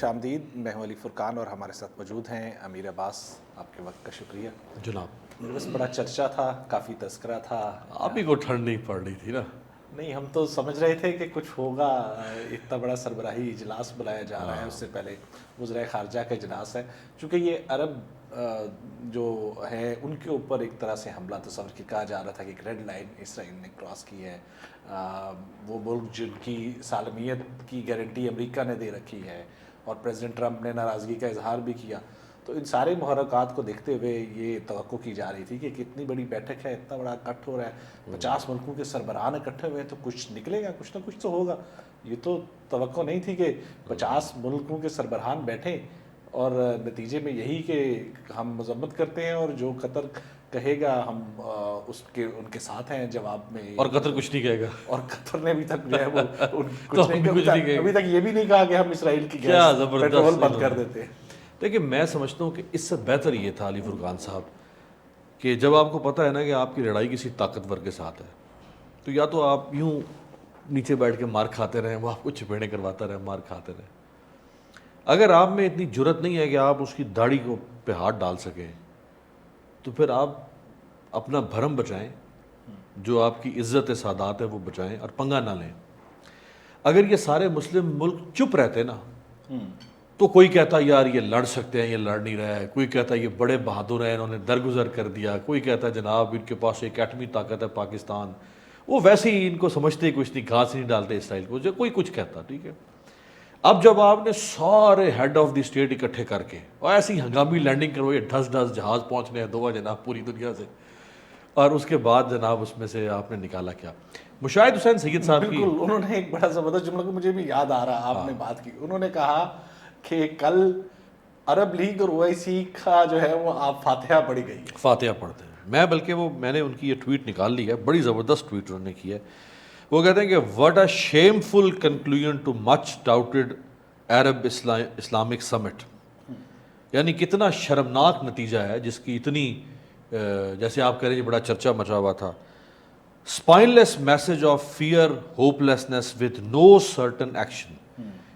خوش آمدید. میں ہوں علی فرقان اور ہمارے ساتھ موجود ہیں امیر عباس. آپ کے وقت کا شکریہ جناب. بس بڑا چرچا تھا, کافی تذکرہ تھا. آپ ہی کو ٹھنڈ نہیں پڑ رہی تھی نا؟ نہیں, ہم تو سمجھ رہے تھے کہ کچھ ہوگا. اتنا بڑا سربراہی اجلاس بلایا جا رہا ہے, اس سے پہلے وزرائے خارجہ کا اجلاس ہے. چونکہ یہ عرب جو ہے ان کے اوپر ایک طرح سے حملہ تصور کی کہا جا رہا تھا کہ ایک ریڈ لائن اسرائیل نے کراس کی ہے. وہ ملک جن کی سالمیت کی گارنٹی امریکہ نے دے رکھی ہے اور پریزیڈنٹ ٹرمپ نے ناراضگی کا اظہار بھی کیا. تو ان سارے محرکات کو دیکھتے ہوئے یہ توقع کی جا رہی تھی کہ کتنی بڑی بیٹھک ہے, اتنا بڑا اکٹھ ہو رہا ہے, 50 ملکوں کے سربراہان اکٹھے ہوئے ہیں, تو کچھ نکلے گا, کچھ نہ کچھ تو ہوگا. یہ تو توقع نہیں تھی کہ 50 ملکوں کے سربراہان بیٹھیں اور نتیجے میں یہی کہ ہم مذمت کرتے ہیں اور جو قطر کہے گا ہم ان کے ساتھ ہیں جواب میں. اور قطر کچھ نہیں کہے گا, اور قطر نے ابھی تک جو ہے وہ ابھی تک یہ بھی نہیں کہا کہ ہم اسرائیل کی گیس پیٹرول بند کر دیتے ہیں. دیکھیں میں سمجھتا ہوں کہ اس سے بہتر یہ تھا علی فرقان صاحب کہ جب آپ کو پتہ ہے نا کہ آپ کی لڑائی کسی طاقتور کے ساتھ ہے, تو یا تو آپ یوں نیچے بیٹھ کے مار کھاتے رہیں, وہ آپ کو چپیڑے کرواتا رہے, مار کھاتے رہیں. اگر آپ میں اتنی جرت نہیں ہے کہ آپ اس کی داڑھی کو پہ ہاتھ ڈال سکیں, تو پھر آپ اپنا بھرم بچائیں, جو آپ کی عزت سادات ہے وہ بچائیں اور پنگا نہ لیں. اگر یہ سارے مسلم ملک چپ رہتے نا تو کوئی کہتا یار یہ لڑ سکتے ہیں, یہ لڑ نہیں رہا ہے. کوئی کہتا یہ بڑے بہادر ہیں, انہوں نے درگزر کر دیا. کوئی کہتا جناب ان کے پاس ایک ایٹمی طاقت ہے پاکستان, وہ ویسے ہی ان کو سمجھتے کچھ نہیں, گھاس نہیں ڈالتے اسرائیل کو, جو کوئی کچھ کہتا. ٹھیک ہے, اب جب آپ نے سارے ہیڈ آف دی اسٹیٹ اکٹھے کر کے اور ایسی ہنگامی لینڈنگ کروائی, ڈھس ڈھس جہاز پہنچ رہے ہیں دو جناب پوری دنیا سے, اور اس کے بعد جناب اس میں سے آپ نے نکالا کیا؟ مشاہد حسین سید صاحب کی بالکل, انہوں نے ایک بڑا زبردست جملہ کو مجھے بھی یاد آ رہا, آپ نے بات کی. انہوں نے کہا کہ کل عرب لیگ اور او آئی سی کا جو ہے وہ آپ فاتحہ پڑھی گئی ہے. فاتحہ پڑھتے ہیں. میں بلکہ میں نے ان کی یہ ٹویٹ نکال لی ہے, بڑی زبردست ٹویٹ انہوں نے کی ہے. وہ کہتے ہیں کہ what a shameful conclusion to much doubted Arab Islamic summit. یعنی کتنا شرمناک نتیجہ ہے جس کی اتنی جیسے آپ کہہ رہے ہیں بڑا چرچا مچا ہوا تھا. Spineless message of fear hopelessness with no certain action.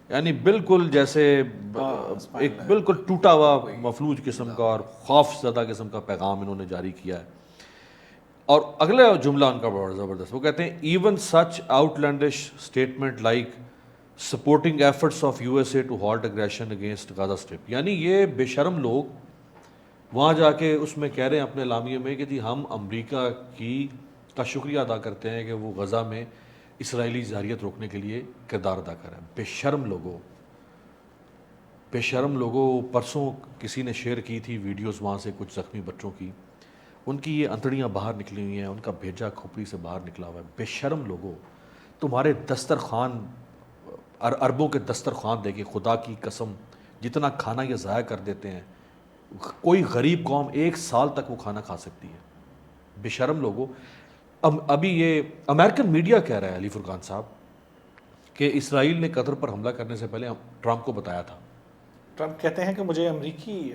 یعنی بالکل جیسے ایک بالکل ٹوٹا ہوا مفلوج قسم کا اور خوف زدہ قسم کا پیغام انہوں نے جاری کیا ہے. اور اگلا جملہ ان کا بڑا زبردست, وہ کہتے ہیں even such outlandish statement like supporting efforts of U S A to halt aggression against Gaza strip. یعنی یہ بے شرم لوگ وہاں جا کے اس میں کہہ رہے ہیں اپنے اعلامیے میں کہ جی ہم امریکہ کا شکریہ ادا کرتے ہیں کہ وہ غزہ میں اسرائیلی جارحیت روکنے کے لیے کردار ادا کر رہے ہیں. بے شرم لوگوں, بے شرم لوگوں. پرسوں کسی نے شیئر کی تھی ویڈیوز وہاں سے کچھ زخمی بچوں کی, ان کی یہ انتڑیاں باہر نکلی ہوئی ہیں, ان کا بھیجا کھوپڑی سے باہر نکلا ہوا ہے. بے شرم لوگوں, تمہارے دسترخوان عربوں کے دسترخوان دے کے خدا کی قسم جتنا کھانا یہ ضائع کر دیتے ہیں, کوئی غریب قوم ایک سال تک وہ کھانا کھا سکتی ہے. بے شرم لوگوں. ابھی یہ امریکن میڈیا کہہ رہا ہے علی فرقان صاحب کہ اسرائیل نے قطر پر حملہ کرنے سے پہلے ٹرمپ کو بتایا تھا. ٹرمپ کہتے ہیں کہ مجھے امریکی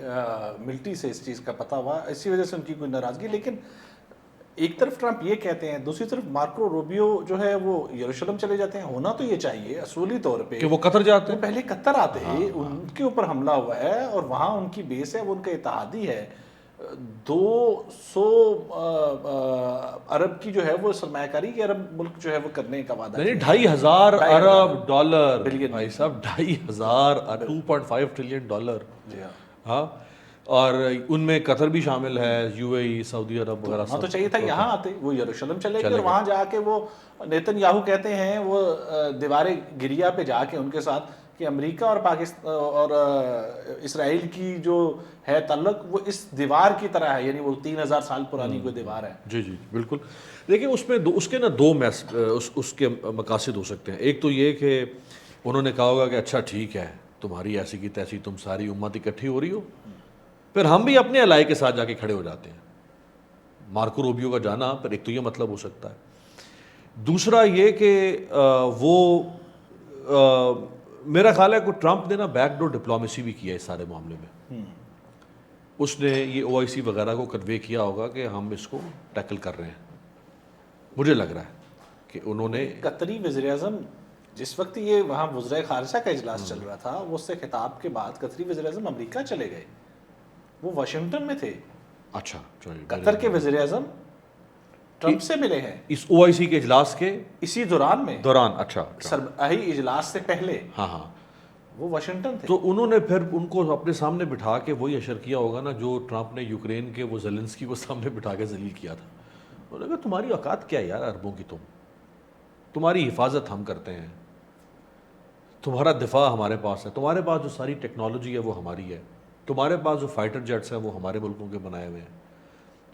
ملٹری سے اس چیز کا پتہ ہوا, اسی وجہ سے ان کی کوئی ناراضگی. لیکن ایک طرف ٹرمپ یہ کہتے ہیں, دوسری طرف مارکو روبیو جو ہے وہ یروشلم چلے جاتے ہیں. ہونا تو یہ چاہیے اصولی طور پہ کہ وہ قطر جاتے ہیں, پہلے قطر آتے ہیں, ان کے اوپر حملہ ہوا ہے اور وہاں ان کی بیس ہے, وہ ان کا اتحادی ہے. 200 ارب کی جو ہے وہ سرمایہ کاری کے عرب ملک جو ہے وہ کرنے کا وعدہ, یعنی $2,500 ارب ڈالر, بھائی صاحب 2,500 $2.5 ٹریلین. ہاں, اور ان میں قطر بھی شامل ہے, یو اے ای, سعودی عرب وغیرہ. ہاں تو چاہیے تھا یہاں آتے, وہ یروشلم چلے گئے اور وہاں جا کے وہ نیتن یاہو کہتے ہیں وہ دیوار گریا پہ جا کے ان کے ساتھ کہ امریکہ اور پاکستان اور اسرائیل کی جو ہے تعلق وہ اس دیوار کی طرح ہے, یعنی وہ 3000 سال پرانی کوئی دیوار ہے. جی جی بالکل. دیکھیں اس میں اس کے نا دو اس کے مقاصد ہو سکتے ہیں. ایک تو یہ کہ انہوں نے کہا ہوگا کہ اچھا ٹھیک ہے, تمہاری ایسی کی تیسی تم ساری امت اکٹھی ہو رہی ہو, پھر ہم بھی اپنے علاقے کے ساتھ جا کے کھڑے ہو جاتے ہیں. مارکو روبیو کا جانا پر ایک تو یہ مطلب ہو سکتا ہے. دوسرا یہ کہ وہ میرا خیال ہے کہ ٹرمپ نے نا بیک ڈور ڈپلومیسی بھی کیا اس سارے معاملے میں. اس نے یہ او آئی سی وغیرہ کو کنوے کیا ہوگا کہ ہم اس کو ٹیکل کر رہے ہیں. مجھے لگ رہا ہے کہ انہوں نے قطری وزیر اعظم جس وقت یہ وہاں وزرائے خارجہ کا اجلاس چل رہا تھا، وہ اس سے خطاب کے بعد قطری وزیر اعظم امریکہ چلے گئے، وہ واشنگٹن میں تھے. اچھا چلیے. قطر کے وزیر اعظم ٹرمپ سے ملے ہیں اس OIC کے اجلاس کے اسی دوران میں، اچھا سربراہی اجلاس سے پہلے. ہاں ہاں. وہ واشنگٹن تھے. تو انہوں نے پھر ان کو اپنے سامنے بٹھا کے وہی اشر کیا ہوگا نا جو ٹرمپ نے یوکرین کے وہ زیلنسکی کو سامنے بٹھا کے ذلیل کیا تھا. انہوں نے کہا تمہاری اوقات کیا ہے یار عربوں کی، تمہاری حفاظت ہم کرتے ہیں، تمہارا دفاع ہمارے پاس ہے، تمہارے پاس جو ساری ٹیکنالوجی ہے وہ ہماری ہے، تمہارے پاس جو فائٹر جیٹس ہیں وہ ہمارے ملکوں کے بنائے ہوئے ہیں،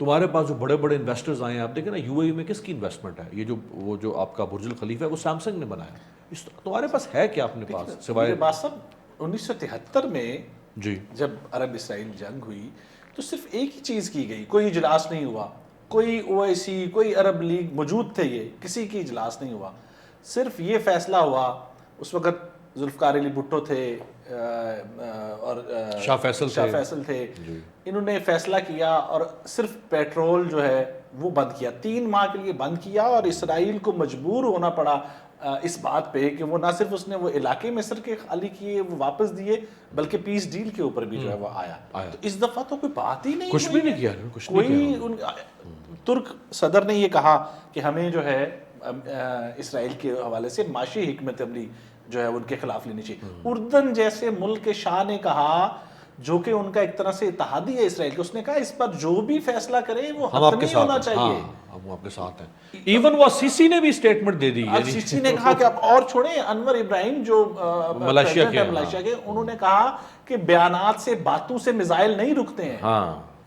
تمہارے پاس جو بڑے بڑے انویسٹرز آئے ہیں. آپ دیکھیں نا UAE میں کس کی انویسٹمنٹ ہے، یہ وہ جو آپ کا برج الخلیفہ ہے وہ سیمسنگ نے بنایا. تمہارے پاس ہے کیا اپنے پاس سوائے؟ بات صاحب 1973 میں جی جب عرب اسرائیل جنگ ہوئی تو صرف ایک ہی چیز کی گئی، کوئی اجلاس نہیں ہوا، کوئی OIC کوئی عرب لیگ موجود تھے، یہ کسی کی اجلاس نہیں ہوا. صرف یہ فیصلہ ہوا، اس وقت ذوالفقار علی بھٹو تھے اور شاہ فیصل تھے، انہوں نے فیصلہ کیا اور صرف پیٹرول جو ہے وہ بند کیا، 3 ماہ کے لیے بند کیا، اور اسرائیل کو مجبور ہونا پڑا اس بات پہ کہ وہ نہ صرف اس نے وہ علاقے مصر کے خالی کیے، وہ واپس دیے، بلکہ پیس ڈیل کے اوپر بھی جو ہے وہ آیا. تو اس دفعہ تو کوئی بات ہی نہیں، کچھ بھی نہیں کیا، کوئی ترک صدر نے یہ کہا کہ ہمیں جو ہے اسرائیل کے حوالے سے معاشی حکمت عملی جو ہے ان کے خلاف لینی چاہیے. اردن جیسے ملک کے شاہ نے کہا، جو کہ ان کا ایک طرح سے اتحادی ہے اسرائیل کے، اس نے کہا اس پر جو بھی فیصلہ کرے وہ حتمی ہونا چاہیے. ہم آپ کے ساتھ ہیں. ایون وہ سیسی نے بھی اسٹیٹمنٹ دے دی، سیسی نے کہا کہ اب اور چھوڑیں، انور ابراہیم جو ملائیشیا کے انہوں نے کہا کہ بیانات سے، باتوں سے میزائل نہیں رکتے ہیں.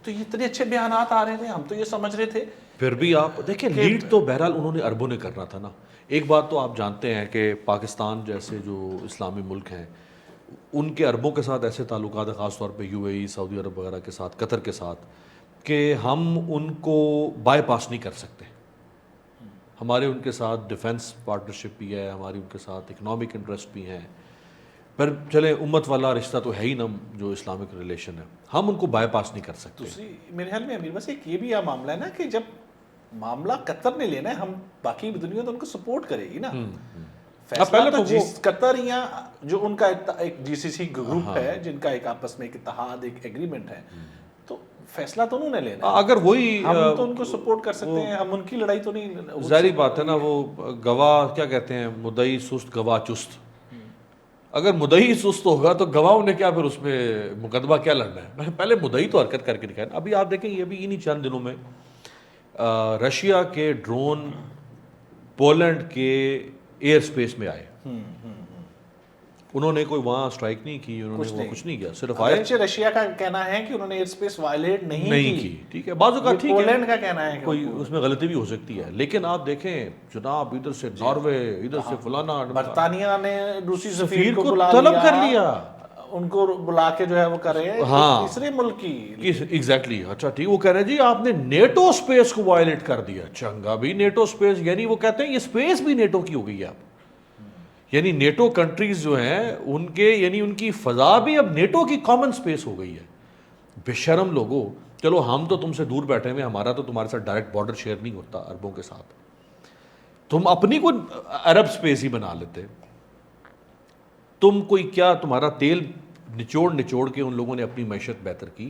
تو یہ اتنے اچھے بیانات آ رہے تھے، ہم تو یہ سمجھ رہے تھے. پھر بھی آپ دیکھیں لیڈ تو بہرحال انہوں نے عربوں نے کرنا تھا نا. ایک بات تو آپ جانتے ہیں کہ پاکستان جیسے جو اسلامی ملک ہیں ان کے عربوں کے ساتھ ایسے تعلقات ہیں، خاص طور پہ UAE سعودی عرب وغیرہ کے ساتھ، قطر کے ساتھ، کہ ہم ان کو بائی پاس نہیں کر سکتے. ہمارے ان کے ساتھ ڈیفنس پارٹنرشپ بھی ہے، ہماری ان کے ساتھ اکنامک انٹرسٹ بھی ہیں. پر چلے امت والا رشتہ تو ہے ہی نا جو اسلامک ریلیشن ہے، ہم ان کو بائی پاس نہیں کر سکتے. میرے خیال میں امیر بس ایک یہ بھی معاملہ ہے نا کہ جب معاملہ قطر نے لینا ہے، ہم باقی دنیا تو ان کو سپورٹ کرے گی نا. فیصلہ تو قطر یا جو ان کا ایک GCC گروپ ہے جن کا ایک آپس میں ایک اتحاد، ایک ایگریمنٹ ہے، تو فیصلہ تو انہوں نے لینا ہے. اگر وہی ہم تو ان کو سپورٹ کر سکتے ہیں، ہم ان کی لڑائی تو نہیں. ظاہری بات ہے نا، وہ گواہ کیا کہتے ہیں، مدعی سست گواہ چست. اگر مدعی سست ہوگا تو گواہوں نے کیا پھر اس میں مقدمہ کیا لڑنا ہے؟ پہلے مدعی تو حرکت کر کے دکھائے. ابھی آپ دیکھیں یہ بھی انہی چند دنوں میں رشیا کے ڈرون پولینڈ کے ایئر سپیس میں آئے. انہوں نے کوئی وہاں اسٹرائک نہیں کی، انہوں نے کچھ نہیں کیا، صرف آئے. رشیا کا کہنا ہے کہ انہوں نے ایئر سپیس وائلیٹ نہیں کی. ٹھیک ہے، بعض اوقات ٹھیک ہے، پولینڈ کا کہنا ہے کوئی اس میں غلطی بھی ہو سکتی ہے. لیکن آپ دیکھیں جناب، ادھر سے ناروے، ادھر سے فلانا، برطانیہ نے روسی سفیر کو طلب کر لیا، ان کو بلا کے جو ہے وہ کر رہے ہیں تیسرے ملک کی. ایگزیکٹلی. اچھا ٹھیک، وہ کہہ رہے ہیں جی آپ نے نیٹو سپیس کو وائلیٹ کر دیا. چنگا بھی نیٹو سپیس، یعنی وہ کہتے ہیں یہ سپیس بھی نیٹو کی ہو گئی ہے اب. یعنی نیٹو کنٹریز جو ہیں ان کے، یعنی ان کی فضا بھی اب نیٹو کی کامن سپیس ہو گئی ہے. بے شرم لوگوں، چلو ہم تو تم سے دور بیٹھے ہوئے، ہمارا تو تمہارے ساتھ ڈائریکٹ بارڈر شیئر نہیں ہوتا عربوں کے ساتھ، تم اپنی کو عرب سپیس ہی بنا لیتے. تم کوئی کیا، تمہارا تیل نچوڑ کے ان لوگوں نے اپنی معیشت بہتر کی.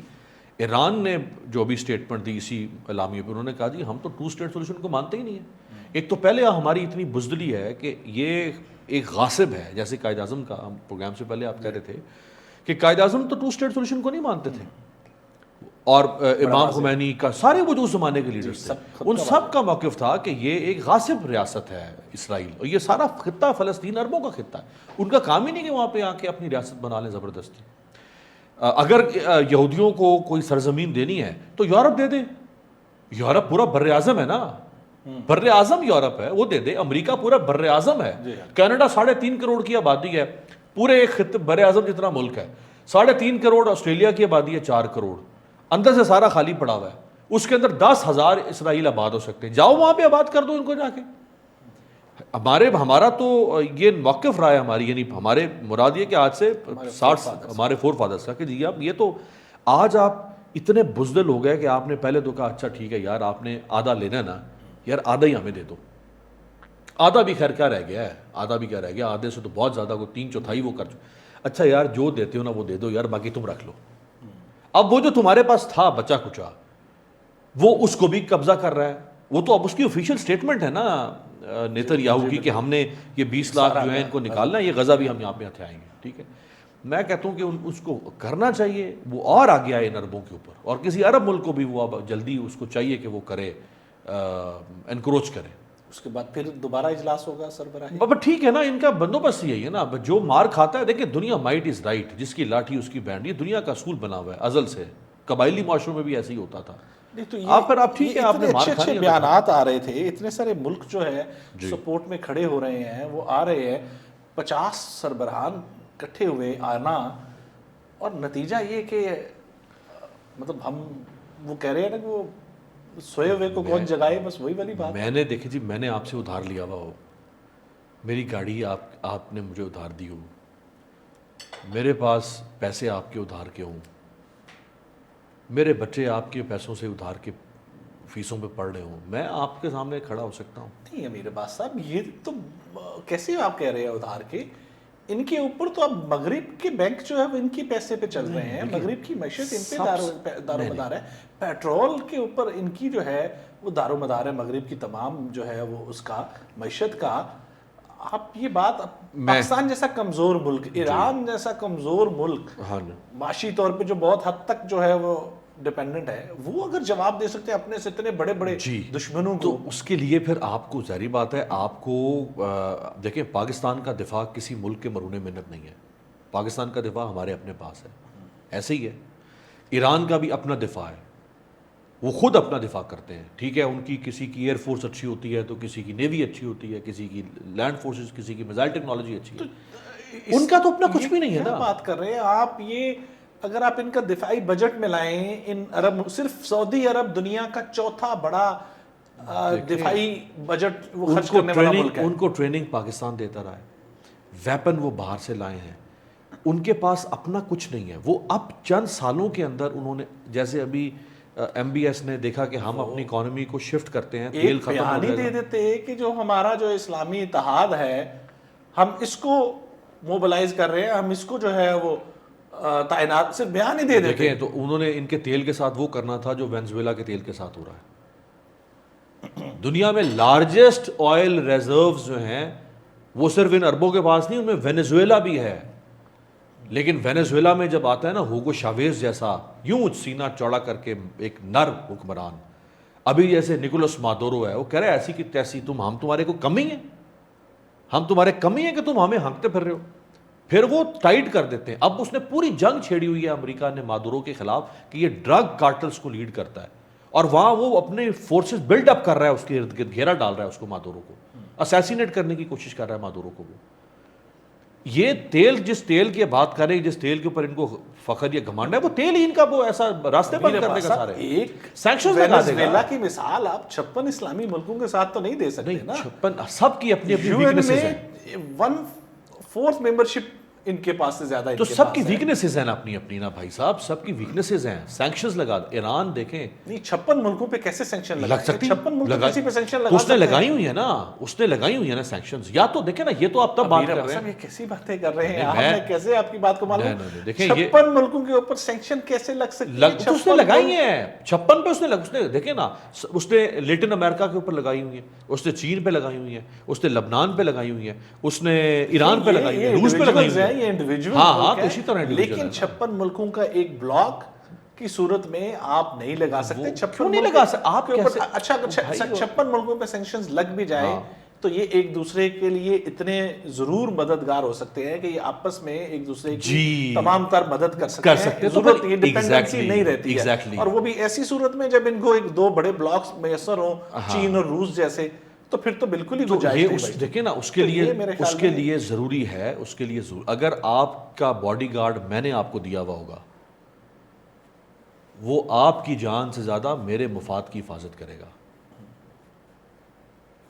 ایران نے جو بھی اسٹیٹمنٹ دی اسی اعلامیے پہ، انہوں نے کہا جی ہم تو 2 اسٹیٹ سولوشن کو مانتے ہی نہیں ہیں. ایک تو پہلے ہماری اتنی بزدلی ہے کہ یہ ایک غاصب ہے، جیسے قائد اعظم کا ہم پروگرام سے پہلے آپ کہہ رہے تھے کہ قائد اعظم تو 2 اسٹیٹ سولوشن کو نہیں مانتے تھے، اور امام خمینی کا سارے وہ جو اس زمانے کے لیڈرز تھے ان سب کا موقف تھا کہ یہ ایک غاصب ریاست ہے اسرائیل، اور یہ سارا خطہ فلسطین عربوں کا خطہ ہے. ان کا کام ہی نہیں کہ وہاں پہ آ کے اپنی ریاست بنا لیں زبردستی. اگر یہودیوں کو کوئی سرزمین دینی ہے تو یورپ دے دیں. یورپ پورا بر اعظم ہے نا، بر اعظم یورپ ہے، وہ دے دے. امریکہ پورا بر اعظم ہے. کینیڈا 3.5 کروڑ کی آبادی ہے، پورے ایک خطے بر اعظم جتنا ملک ہے. 3.5 کروڑ آسٹریلیا کی آبادی ہے، 4 کروڑ اندر سے سارا خالی پڑا ہوا ہے. اس کے اندر 10,000 اسرائیل آباد ہو سکتے ہیں. جاؤ وہاں پہ آباد کر دو ان کو جا کے. ہمارا تو یہ موقف رہا ہے ہماری، یعنی ہمارے مراد یہ کہ آج سے 60 ہمارے فور فادرس کا کہ جی اب یہ تو آج آپ اتنے بزدل ہو گئے کہ آپ نے پہلے تو کہا اچھا ٹھیک ہے یار آپ نے آدھا لینا ہے نا، یار آدھا ہی ہمیں دے دو. آدھا بھی خیر کیا رہ گیا ہے, آدھا بھی کیا رہ گیا, آدھے سے تو بہت زیادہ کو 3/4 وہ کر چکے. اچھا یار جو دیتے ہو نا وہ دے دو یار, باقی تم رکھ لو. اب وہ جو تمہارے پاس تھا بچا کچا وہ اس کو بھی قبضہ کر رہا ہے. وہ تو اب اس کی آفیشیل سٹیٹمنٹ ہے نا نیتن یاہو کی کہ ہم نے یہ 20 لاکھ جو ہیں ان کو نکالنا ہے, یہ غزہ بھی ہم یہاں پہ ہتھیائیں گے. ٹھیک ہے, میں کہتا ہوں کہ اس کو کرنا چاہیے, وہ اور آگے آئے ان عربوں کے اوپر, اور کسی عرب ملک کو بھی وہ اب جلدی اس کو چاہیے کہ وہ کرے, انکروچ کرے. اس کے بعد پھر دوبارہ اجلاس ہوگا سربراہی. بابا ٹھیک ہے نا, ان کا بندوبست یہی ہے نا, جو مار کھاتا ہے. دیکھیں دنیا مائٹ از رائٹ, جس کی لاٹھی اس کی بینڈ, یہ دنیا کا اصول بنا ہوا ہے ازل سے, قبائلی معاشروں میں بھی ایسے ہی ہوتا تھا. آپ ٹھیک ہے, آپ نے مار اچھے بیانات آ رہے تھے, اتنے سارے ملک جو ہے سپورٹ میں کھڑے ہو رہے ہیں, وہ آ رہے ہیں 50 سربراہان اکٹھے ہوئے آنا, اور نتیجہ یہ کہ مطلب ہم وہ کہہ رہے ہیں نا کہ وہ سوئے ہوئے کو کون جگائے, بس وہی والی بات. میں نے دیکھیں جی, میں نے آپ سے ادھار لیا ہوا ہو, میری گاڑی آپ نے مجھے ادھار دی ہو, میرے پاس پیسے آپ کے ادھار کے ہوں, میرے بچے آپ کے پیسوں سے ادھار کے فیسوں پہ پڑھ رہے ہوں, میں آپ کے سامنے کھڑا ہو سکتا ہوں. نہیں امیر عباس صاحب, یہ تو کیسے آپ کہہ رہے ہیں ادھار کے, ان کے اوپر تو اب مغرب کے بینک جو ہے وہ ان کی پیسے پہ چل رہے ہیں, مغرب کی معیشت ان پہ دار و مدار ہے, پیٹرول کے اوپر ان کی جو ہے وہ دار و مدار ہے, مغرب کی تمام جو ہے وہ اس کا معیشت کا. آپ یہ بات, پاکستان جیسا کمزور ملک, ایران جیسا کمزور ملک, معاشی طور پہ جو بہت حد تک جو ہے وہ ڈیپینڈنٹ ہے, وہ اگر جواب دے سکتے ہیں اپنے سے اتنے بڑے بڑے دشمنوں کو, تو اس کے لیے پھر آپ کو ظاہری بات ہے, آپ کو دیکھیں پاکستان کا دفاع کسی ملک کے مرہون منت نہیں ہے, پاکستان کا دفاع ہمارے اپنے پاس ہے, ایسے ہی ہے. ایران کا بھی اپنا دفاع ہے, وہ خود اپنا دفاع کرتے ہیں. ٹھیک ہے, ان کی کسی کی ایئر فورس اچھی ہوتی ہے تو کسی کی نیوی اچھی ہوتی ہے, کسی کی لینڈ فورسز, کسی کی میزائل ٹیکنالوجی اچھی ہے, ان کا تو اپنا کچھ بھی نہیں ہے نا. بات کر رہے ہیں آپ, یہ اگر آپ ان کا دفاعی بجٹ میں لائیں, ان عرب, صرف سعودی عرب دنیا کا چوتھا بڑا دفاعی بجٹ وہ خرچ کرنے والا ملک ہے. ان کو ٹریننگ پاکستان دیتا رہا ہے, ویپن وہ باہر سے لائے ہیں, ان کے پاس اپنا کچھ نہیں ہے. وہ اب چند سالوں کے اندر انہوں نے, جیسے ابھی ایم بی ایس نے دیکھا کہ ہم اپنی اکانومی کو شفٹ کرتے ہیں, تیل ختم ہو جائے گا, دے دیتے کہ جو ہمارا جو اسلامی اتحاد ہے ہم اس کو موبلائز کر رہے ہیں, ہم اس کو جو ہے وہ تعینات, صرف بیان ہی دے دیتے. دیکھیں تو انہوں نے ان کے تیل کے ساتھ وہ کرنا تھا جو وینزویلا کے تیل کے ساتھ ہو رہا ہے. دنیا میں لارجسٹ آئل ریزروز جو ہیں وہ صرف ان عربوں کے پاس نہیں, ان میں وینزویلا بھی ہے. لیکن وینزویلا میں جب آتا ہے نا ہوگو شاویز جیسا یوں سینہ چوڑا کر کے ایک نر حکمران, ابھی جیسے نکولس مادورو ہے, وہ کہہ رہے ہیں ایسی کی تیسی, ہم تمہارے کو کمی ہیں, ہم تمہارے کمی ہیں کہ تم ہمیں ہنکتے پھر رہے ہو. پھر وہ ٹائٹ کر دیتے ہیں. اب اس نے پوری جنگ چھیڑی ہوئی ہے امریکہ نے مادورو کے خلاف کہ یہ ڈرگ کارٹلز کو لیڈ کرتا ہے, اور وہاں وہ اپنے فورسز بلڈ اپ کر رہا ہے, اس کے ارد گرد گھیرا ڈال رہا ہے اس کو, مادورو کو اسیسینیٹ کرنے کی کوشش کر رہا ہے مادورو کو. وہ یہ تیل, جس تیل کی بات کر رہے ہیں, جس تیل کے اوپر ان کو فخر یا گھمنڈ ہے, وہ تیل ہی ان کا وہ ایسا راستے بند کر دے گا سارے. ایک سینکشنز لگا دے وینزویلا کی مثال آپ 56 اسلامی ملکوں کے ساتھ تو نہیں دے سکتے نا. 56 سب کی اپنی اپنی ویکنیسز ہیں, 1/4 ممبرشپ ان کے پاس سے زیادہ, تو سب کی ویکنیسز ہیں اپنی اپنی نا بھائی صاحب, سب کی ویکنیسز ہیں. سینکشنز لگا, ایران دیکھیں نہیں 56 ملکوں پہ کیسے سینکشن لگ سکتی, 56 ملک کسی پہ سینکشن لگا, اس نے لگائی ہوئی ہے نا, اس نے لگائی ہوئی ہے نا سینکشنز. یا تو دیکھیں نا, یہ تو آپ تب بات کر رہے ہیں, یہ کیسی باتیں کر رہے ہیں آپ, میں کیسے آپ کی بات کو معلوم, دیکھیں 56 ملکوں کے اوپر سینکشن کیسے لگ سکتی ہے, اس نے لگائی ہیں 56 پہ, اس نے دیکھیں نا, اس نے لیٹن امریکہ کے اوپر لگائی ہوئی ہیں, اس نے چین پہ لگائی ہوئی ہیں, اس نے لبنان پہ لگائی ہوئی ہیں, اس نے ایران پہ لگائی ہوئی ہیں, روس پہ لگائی ہوئی ہیں, یہ انڈیویجول. ہاں تو اسی طرح, لیکن 56 ملکوں کا ایک بلاک کی صورت میں آپ نہیں لگا سکتے. 56 نہیں لگا سکتے آپ کیسے, اچھا 56 ملکوں پہ سینکشنز لگ بھی جائے تو یہ ایک دوسرے کے لیے اتنے ضرور مددگار ہو سکتے ہیں کہ یہ آپس میں ایک دوسرے کی تمام تر مدد کر سکتے ہیں. ضرورت یہ ڈیپینڈنسی نہیں رہتی ہے, اور وہ بھی ایسی صورت میں جب ان کو ایک دو بڑے بلاکس میسر ہوں, چین اور روس جیسے, تو پھر تو بالکل ہی گنجائش. دیکھیں نا, اس کے لیے ضروری ہے, اس کے لیے اگر آپ کا باڈی گارڈ میں نے آپ کو دیا ہوا ہوگا, وہ آپ کی جان سے زیادہ میرے مفاد کی حفاظت کرے گا.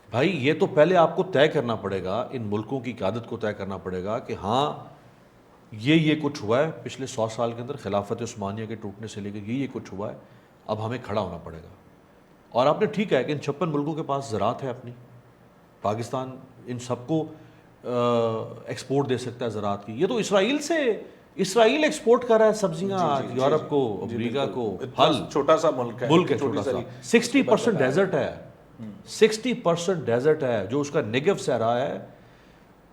بھائی یہ تو پہلے آپ کو طے کرنا پڑے گا, ان ملکوں کی قیادت کو طے کرنا پڑے گا کہ ہاں یہ کچھ ہوا ہے پچھلے 100 سال کے اندر, خلافت عثمانیہ کے ٹوٹنے سے لے کے یہ کچھ ہوا ہے, اب ہمیں کھڑا ہونا پڑے گا. اور آپ نے ٹھیک ہے کہ ان 56 ملکوں کے پاس زراعت ہے اپنی, پاکستان ان سب کو ایکسپورٹ دے سکتا ہے زراعت کی. یہ تو اسرائیل ایکسپورٹ کر رہا ہے سبزیاں یورپ کو, امریکہ کو, پھل. چھوٹا سا ملک ہے, چھوٹا سا 60% ڈیزرٹ ہے, 60% ڈیزرٹ ہے جو اس کا نیگیو صحرا ہے.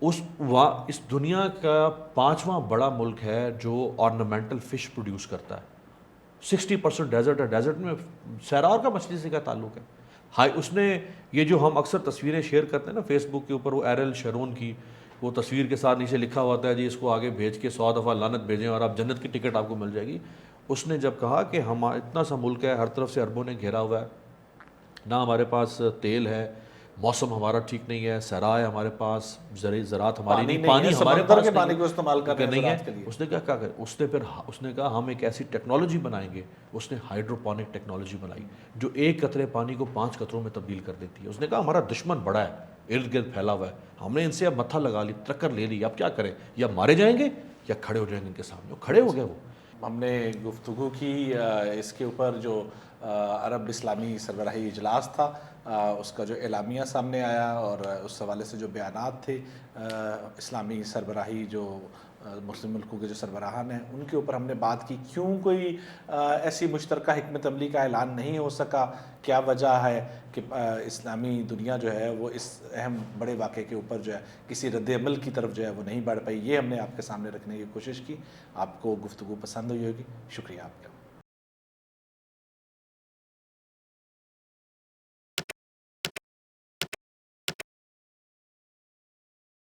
اس دنیا کا 5واں بڑا ملک ہے جو آرنامنٹل فش پروڈیوس کرتا ہے. 60% ڈیزرٹ ہے. ڈیزرٹ میں صحرا کا مچھلی سے کیا تعلق ہے. ہائی اس نے یہ جو ہم اکثر تصویریں شیئر کرتے ہیں نا فیس بک کے اوپر, وہ ایرل شیرون کی وہ تصویر کے ساتھ نیچے لکھا ہوتا ہے جی اس کو آگے بھیج کے 100 دفعہ لعنت بھیجیں اور آپ جنت کی ٹکٹ آپ کو مل جائے گی. اس نے جب کہا کہ ہم اتنا سا ملک ہے, ہر طرف سے عربوں نے گھیرا ہوا ہے, نہ ہمارے پاس تیل ہے, موسم ہمارا ٹھیک نہیں ہے, صحرا ہے ہمارے پاس, زراعت ہماری نہیں, پانی ہمارے پاس پانی کو استعمال کر رہے نہیں ہیں. ہے. اس نے کیا کہا, اس نے کہا ہم ایک ایسی ٹیکنالوجی بنائیں گے. اس نے ہائیڈروپونک ٹیکنالوجی بنائی جو 1 قطرے پانی کو 5 قطروں میں تبدیل کر دیتی ہے. اس نے کہا ہمارا دشمن بڑا ہے, ارد گرد پھیلا ہوا ہے, ہم نے ان سے اب متھا لگا لی, ٹکر لے لی, اب کیا کریں, یا مارے جائیں گے یا کھڑے ہو جائیں گے ان کے سامنے. کھڑے ہو گئے. وہ ہم نے گفتگو کی اس کے اوپر جو عرب اسلامی سربراہی اجلاس تھا اس کا جو اعلامیہ سامنے آیا اور اس حوالے سے جو بیانات تھے اسلامی سربراہی جو مسلم ملکوں کے جو سربراہان ہیں ان کے اوپر ہم نے بات کی. کیوں کوئی ایسی مشترکہ حکمت عملی کا اعلان نہیں ہو سکا, کیا وجہ ہے کہ اسلامی دنیا جو ہے وہ اس اہم بڑے واقعے کے اوپر جو ہے کسی رد عمل کی طرف جو ہے وہ نہیں بڑھ پائی, یہ ہم نے آپ کے سامنے رکھنے کی کوشش کی. آپ کو گفتگو پسند ہوئی ہوگی. شکریہ آپ کا.